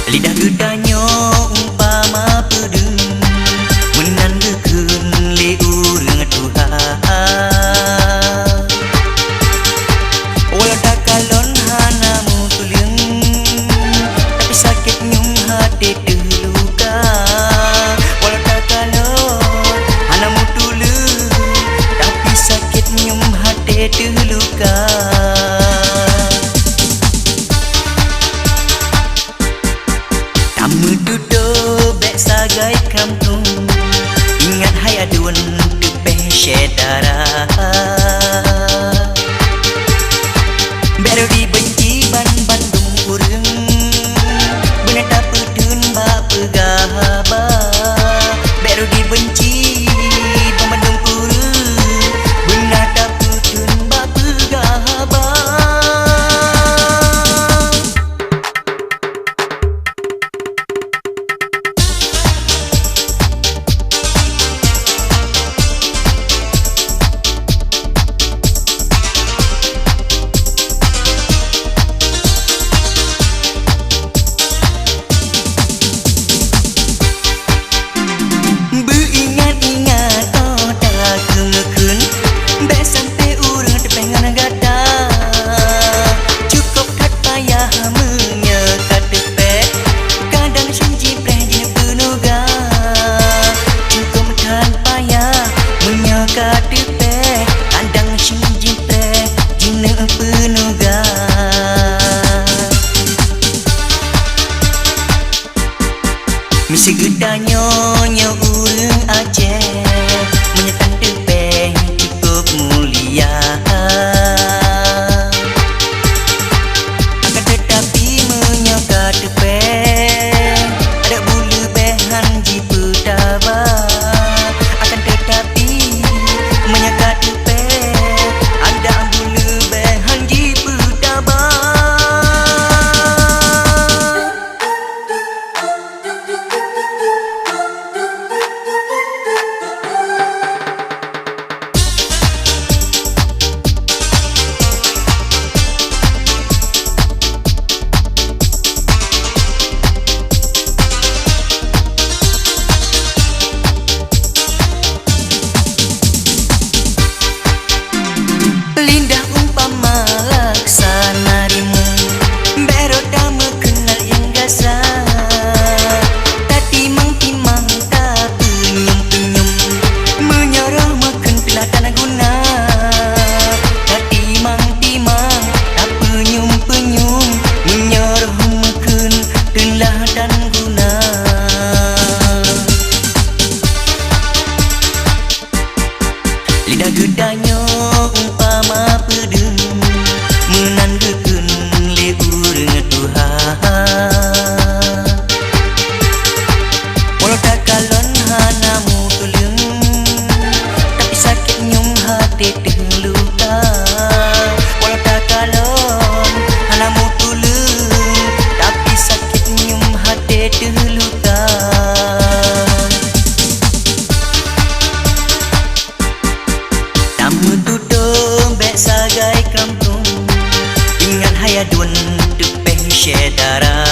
Lidah gedanya umpama pedeng menandakan le urang Tuhan. Walau tak kalon hanamu tuliang, tapi sakit nyung hati terluka. Walau tak kalon hanamu tuliang, tapi sakit nyung hati terluka. Kamu duduk bek sagai kampung, ingat hai aduan tepeh syedara. Baru dibenci Bandung urang, bener tak pedun bak pegahaba. Baru dibenci Bandung urang, bener tak pedun bak pegahaba. Misi gedanya nya urang Aceh, menyetan tepeh cukup mulia. Akan tetapi menyaka tepeh ada bulu behan jipu tabah. Akan tetapi menyaka tepeh ada bulu behan jipu tabah. Lindah umpama laksana rima, bero dama kenal yang gasa. Tak timang-timang, tak penyum-penyum, menyoroh makan telah tanah guna. Tak timang-timang, tak penyum-penyum, menyoroh makan telah tanah guna. Lidah gedanya umpama pedeng menandakan le urang Tuhan. Walau tak kalon hanamu tuliang, tapi sakit nyung hati terluka. Walau tak kalon hanamu tuliang, tapi sakit nyung hati terluka. Kamu duduk bek sagai kampung, ingat hai aduan tepeh syedara.